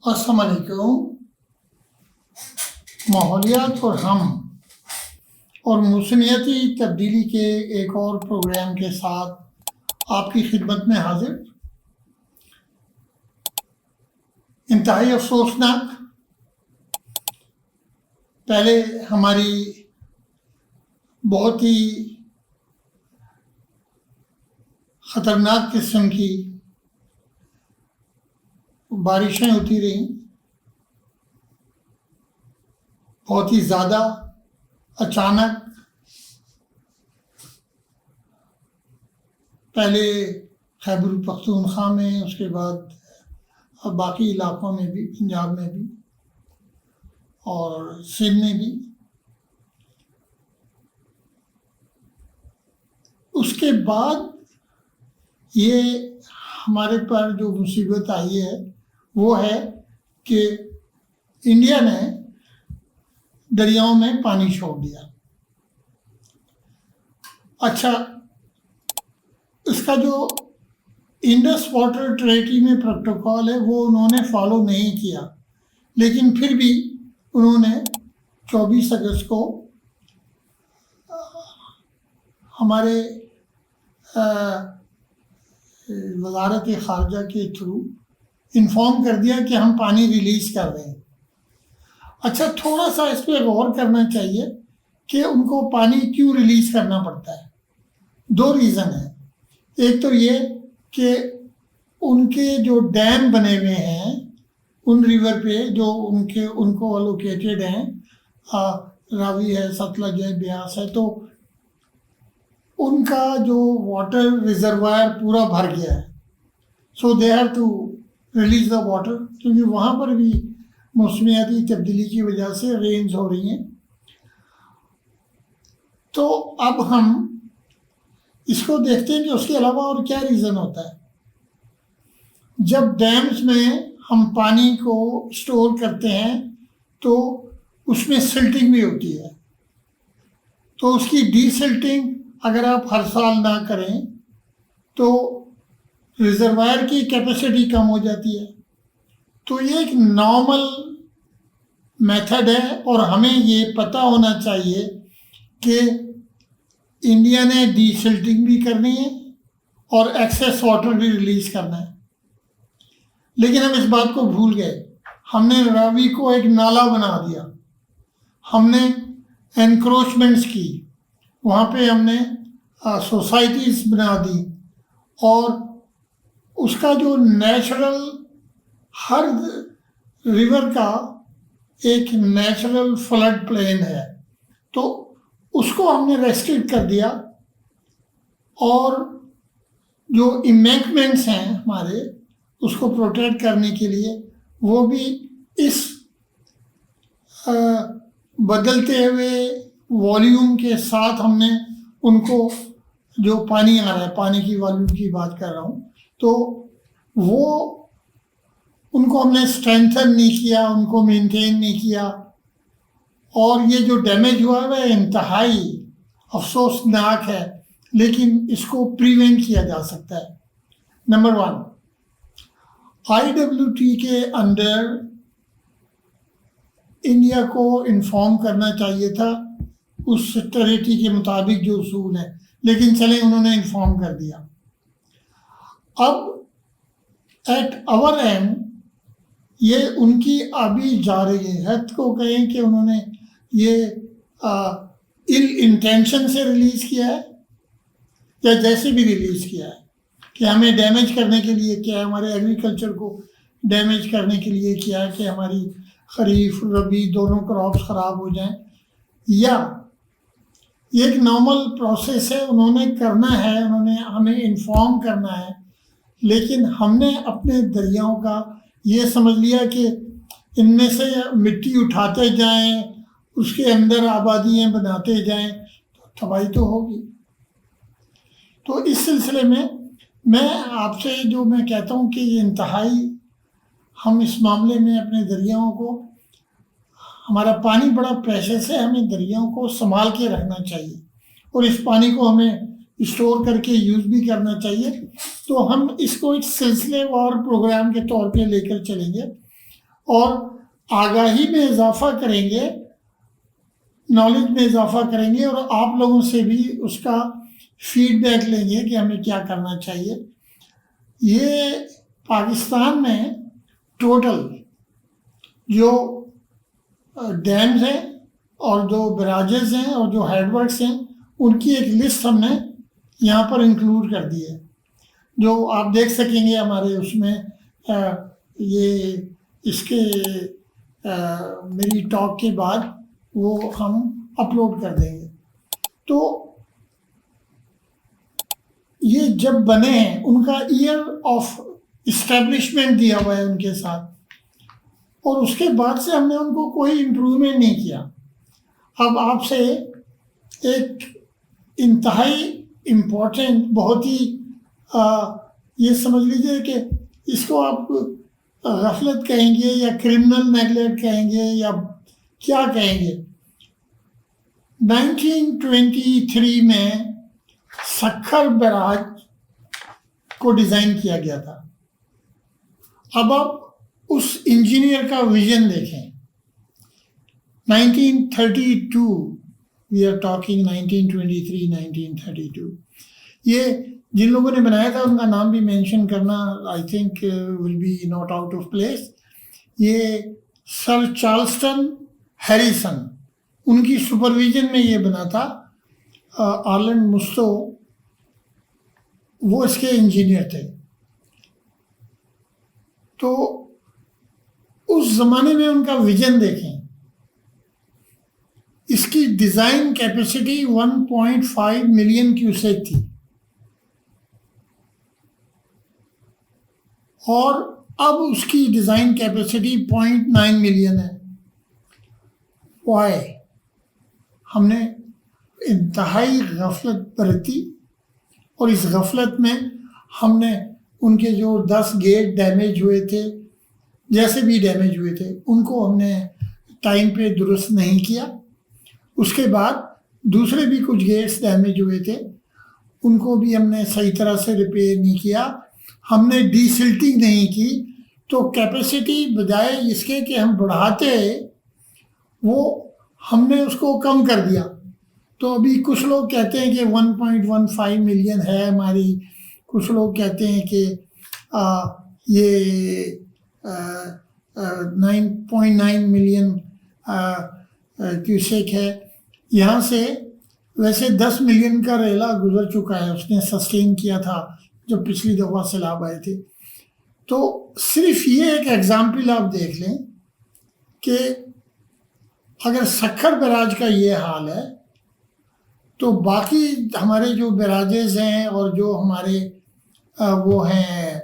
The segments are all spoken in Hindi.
अस्सलाम वालेकुम। माहौलियात और हम और मौसमियाती तब्दीली के एक और प्रोग्राम के साथ आपकी खिदमत में हाजिर। इंतहाई अफसोसनाक, पहले हमारी बहुत ही ख़तरनाक किस्म की बारिशें होती रहीं, बहुत ही ज़्यादा अचानक। पहले खैबर पख्तूनख्वा में, उसके बाद बाकी इलाक़ों में भी, पंजाब में भी और सिंध में भी। उसके बाद ये हमारे पर जो मुसीबत आई है वो है कि इंडिया ने दरियाओं में पानी छोड़ दिया। अच्छा, इसका जो इंडस वाटर ट्रेटी में प्रोटोकॉल है वो उन्होंने फॉलो नहीं किया, लेकिन फिर भी उन्होंने 24 अगस्त को हमारे वज़ारत ख़ारजा के थ्रू इन्फॉर्म कर दिया कि हम पानी रिलीज़ कर रहे हैं। अच्छा, थोड़ा सा इस पर गौर करना चाहिए कि उनको पानी क्यों रिलीज़ करना पड़ता है। दो रीज़न है। एक तो ये कि उनके जो डैम बने हुए हैं उन रिवर पे, जो उनको अलोकेटेड हैं, रावी है, सतलज है, ब्यास है, तो उनका जो वाटर रिजर्वायर पूरा भर गया है। So they have to release the water, क्योंकि वहाँ पर भी मौसमियाती तब्दीली की वजह से रेन्स हो रही हैं। तो अब हम इसको देखते हैं कि उसके अलावा और क्या रीज़न होता है। जब डैम्स में हम पानी को स्टोर करते हैं तो उसमें सिल्टिंग भी होती है, तो उसकी डीसिल्टिंग अगर आप हर साल ना करें तो रिजर्वायर की कैपेसिटी कम हो जाती है। तो ये एक नॉर्मल मेथड है और हमें ये पता होना चाहिए कि इंडिया ने डीसिल्टिंग भी करनी है और एक्सेस वाटर भी रिलीज़ करना है। लेकिन हम इस बात को भूल गए। हमने रावी को एक नाला बना दिया, हमने एनक्रोचमेंट्स की, वहाँ पे हमने सोसाइटीज़ बना दी और उसका जो नेचुरल, हर रिवर का एक नेचुरल फ्लड प्लेन है, तो उसको हमने रेस्ट्रिक्ट कर दिया। और जो इम्बैंकमेंट्स हैं हमारे, उसको प्रोटेक्ट करने के लिए वो भी इस बदलते हुए वॉल्यूम के साथ हमने उनको, जो पानी आ रहा है, पानी की वॉल्यूम की बात कर रहा हूँ, तो वो उनको हमने स्ट्रेंथन नहीं किया, उनको मेंटेन नहीं किया। और ये जो डैमेज हुआ है वह इंतहाई अफसोसनाक है, लेकिन इसको प्रिवेंट किया जा सकता है। नंबर 1, IWT के अंडर इंडिया को इन्फॉर्म करना चाहिए था उस ट्रेटी के मुताबिक जो उसूल है, लेकिन चलें, उन्होंने इन्फॉर्म कर दिया। अब एट आवर एंड ये उनकी अभी जा रही है को कहें कि उन्होंने ये इल इंटेंशन से रिलीज़ किया है या जैसे भी रिलीज़ किया है, कि हमें डैमेज करने के लिए किया है, हमारे एग्रीकल्चर को डैमेज करने के लिए किया है कि हमारी खरीफ रबी दोनों क्रॉप्स ख़राब हो जाएं, या ये एक नॉर्मल प्रोसेस है, उन्होंने करना है, उन्होंने हमें इन्फॉर्म करना है। लेकिन हमने अपने दरियाओं का ये समझ लिया कि इनमें से मिट्टी उठाते जाएं, उसके अंदर आबादियाँ बनाते जाएं, तो तबाही तो होगी। तो इस सिलसिले में मैं आपसे जो मैं कहता हूँ कि ये इंतहाई, हम इस मामले में अपने दरियाओं को, हमारा पानी बड़ा प्रेशस है, हमें दरियाओं को संभाल के रखना चाहिए और इस पानी को हमें स्टोर करके यूज़ भी करना चाहिए। तो हम इसको एक सिलसिलेवार प्रोग्राम के तौर पे लेकर चलेंगे। और आगाही में इजाफा करेंगे, नॉलेज में इजाफा करेंगे और आप लोगों से भी उसका फीडबैक लेंगे कि हमें क्या करना चाहिए। ये पाकिस्तान में टोटल जो डैम्स हैं और जो बैराजेस हैं और जो हेडवर्क्स हैं उनकी एक लिस्ट हमने यहाँ पर इंक्लूड कर दी है, जो आप देख सकेंगे हमारे उसमें ये इसके मेरी टॉक के बाद वो हम अपलोड कर देंगे। तो ये जब बने हैं उनका ईयर ऑफ इस्टेब्लिशमेंट दिया हुआ है उनके साथ, और उसके बाद से हमने उनको कोई इम्प्रूवमेंट नहीं किया। अब आपसे एक इंतहाई इम्पोर्टेंट, बहुत ही ये समझ लीजिए कि इसको आप गफलत कहेंगे या क्रिमिनल नेगलेक्ट कहेंगे या क्या कहेंगे। 1923 में सक्खर बैराज को डिज़ाइन किया गया था। अब आप उस इंजीनियर का विजन देखें। 1932, वी आर टॉकिंग 1923, 1932। ये जिन लोगों ने बनाया था उनका नाम भी मेंशन करना I think will be not out of place. ये सर चार्ल्सटन हैरिसन, उनकी सुपरविजन में ये बना था। आर्लैंड मुस्तो वो इसके इंजीनियर थे। तो उस ज़माने में उनका विजन देखें। इसकी डिज़ाइन कैपेसिटी 1.5 मिलियन क्यूसेक थी और अब उसकी डिज़ाइन कैपेसिटी 0.9 मिलियन है। वाई? हमने इंतहाई गफलत बरती और इस गफलत में हमने उनके जो 10 गेट डैमेज हुए थे, जैसे भी डैमेज हुए थे, उनको हमने टाइम पे दुरुस्त नहीं किया। उसके बाद दूसरे भी कुछ गेट्स डैमेज हुए थे, उनको भी हमने सही तरह से रिपेयर नहीं किया। हमने डीसिल्टिंग नहीं की, तो कैपेसिटी बजाय इसके कि हम बढ़ाते, वो हमने उसको कम कर दिया। तो अभी कुछ लोग कहते हैं कि 1.15 मिलियन है हमारी, कुछ लोग कहते हैं कि ये 9.9 मिलियन क्यूसेक है। यहाँ से वैसे 10 मिलियन का रेला गुजर चुका है, उसने सस्टेन किया था जब पिछली दफ़ा सैलाब आए थे। तो सिर्फ ये एक एग्जाम्पल आप देख लें कि अगर सक्खर बैराज का ये हाल है तो बाकी हमारे जो बैराजेस हैं और जो हमारे वो हैं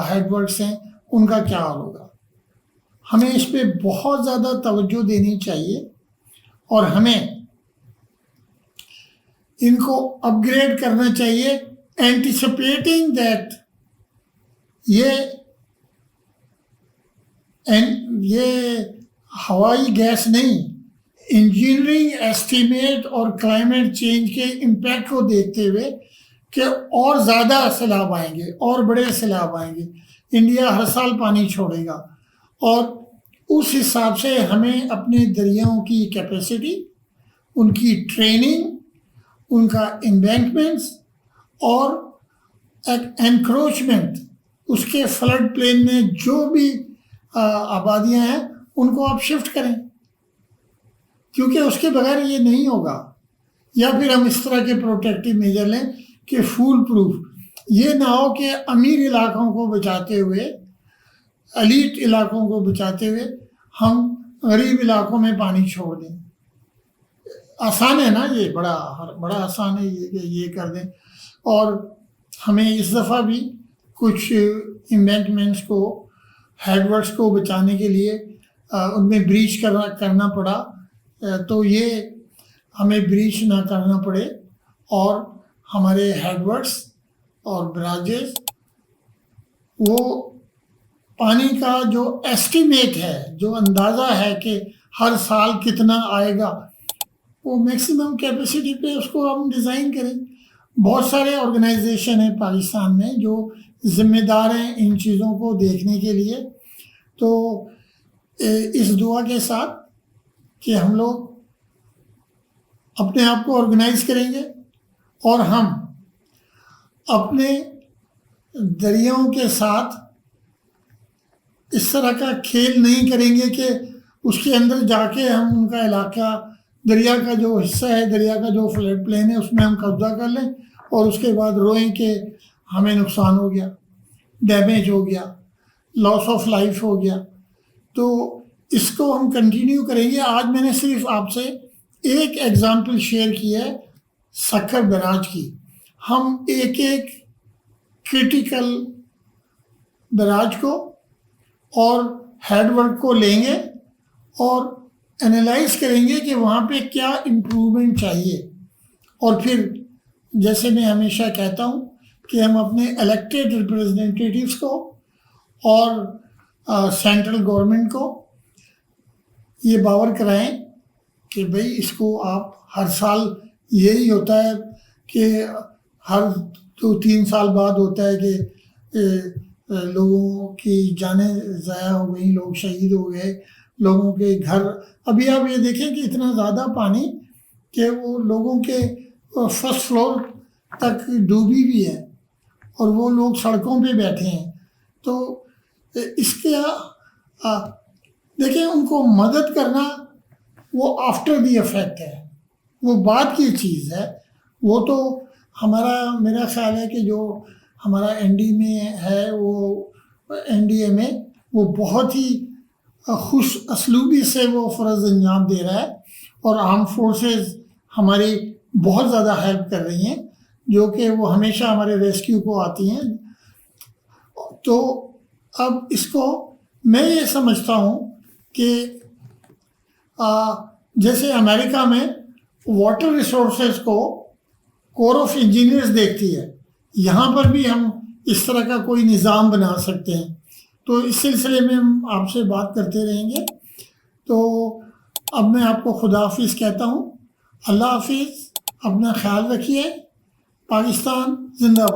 हेडवर्क्स हैं, उनका क्या हाल होगा। हमें इस पे बहुत ज़्यादा तवज्जो देनी चाहिए और हमें इनको अपग्रेड करना चाहिए, एंटिसिपेटिंग दैट ये हवाई गैस नहीं, इंजीनियरिंग एस्टीमेट और क्लाइमेट चेंज के इम्पैक्ट को देखते हुए कि और ज़्यादा सैलाब आएंगे और बड़े सैलाब आएंगे, इंडिया हर साल पानी छोड़ेगा, और उस हिसाब से हमें अपने दरियाओं की कैपेसिटी, उनकी ट्रेनिंग, उनका एम्बैंकमेंट्स और एनक्रोचमेंट, उसके फ्लड प्लेन में जो भी आबादियां हैं उनको आप शिफ्ट करें, क्योंकि उसके बगैर ये नहीं होगा। या फिर हम इस तरह के प्रोटेक्टिव मेजर लें कि फूल प्रूफ, ये ना हो कि अमीर इलाकों को बचाते हुए, एलीट इलाकों को बचाते हुए हम गरीब इलाकों में पानी छोड़ दें। आसान है ना, ये बड़ा आसान है ये कर दें। और हमें इस दफ़ा भी कुछ इम्बैंकमेंट्स को, हेडवर्क्स को बचाने के लिए उनमें ब्रीच करना पड़ा, तो ये हमें ब्रीच ना करना पड़े और हमारे हेडवर्क्स और ब्राजेस वो पानी का जो एस्टीमेट है, जो अंदाज़ा है कि हर साल कितना आएगा, वो मैक्सिमम कैपेसिटी पे उसको हम डिज़ाइन करें। बहुत सारे ऑर्गेनाइजेशन हैं पाकिस्तान में जो ज़िम्मेदार हैं इन चीज़ों को देखने के लिए। तो इस दुआ के साथ कि हम लोग अपने आप को ऑर्गेनाइज करेंगे और हम अपने दरियाओं के साथ इस तरह का खेल नहीं करेंगे कि उसके अंदर जाके हम उनका इलाका, दरिया का जो हिस्सा है, दरिया का जो फ्लड प्लेन है, उसमें हम कब्जा कर लें और उसके बाद रोएं कि हमें नुकसान हो गया, डैमेज हो गया, लॉस ऑफ लाइफ हो गया। तो इसको हम कंटिन्यू करेंगे। आज मैंने सिर्फ आपसे एक एग्जाम्पल शेयर की है सक्खर बैराज की। हम एक एक क्रिटिकल बैराज को और हेडवर्क को लेंगे और एनालाइज करेंगे कि वहाँ पे क्या इम्प्रूवमेंट चाहिए। और फिर जैसे मैं हमेशा कहता हूँ कि हम अपने इलेक्टेड रिप्रेजेंटेटिव्स को और सेंट्रल गवर्नमेंट को ये बावर कराएं कि भाई इसको आप, हर साल यही होता है कि हर 2-3 साल बाद होता है कि लोगों की जानें ज़ाया हो गई, लोग शहीद हो गए, लोगों के घर, अभी आप ये देखें कि इतना ज़्यादा पानी कि वो लोगों के फर्स्ट फ्लोर तक डूबी भी है और वो लोग सड़कों पे बैठे हैं। तो इसके देखिए, उनको मदद करना वो आफ्टर द इफेक्ट है, वो बाद की चीज़ है। वो तो मेरा ख्याल है कि जो हमारा एनडी में है, वो एनडीए में वो बहुत ही खुश असलूबी से वो फ़र्ज़ अंजाम दे रहा है और आर्म फोर्सेस हमारी बहुत ज़्यादा हेल्प कर रही हैं, जो कि वो हमेशा हमारे रेस्क्यू को आती हैं। तो अब इसको मैं ये समझता हूँ कि जैसे अमेरिका में वाटर रिसोर्सेज को कोर ऑफ इंजीनियर्स देखती है, यहाँ पर भी हम इस तरह का कोई निज़ाम बना सकते हैं। तो इस सिलसिले में हम आपसे बात करते रहेंगे। तो अब मैं आपको खुदा हाफिज़ कहता हूँ। अल्लाह हाफिज़, अपना ख्याल रखिए। पाकिस्तान जिंदाबाद।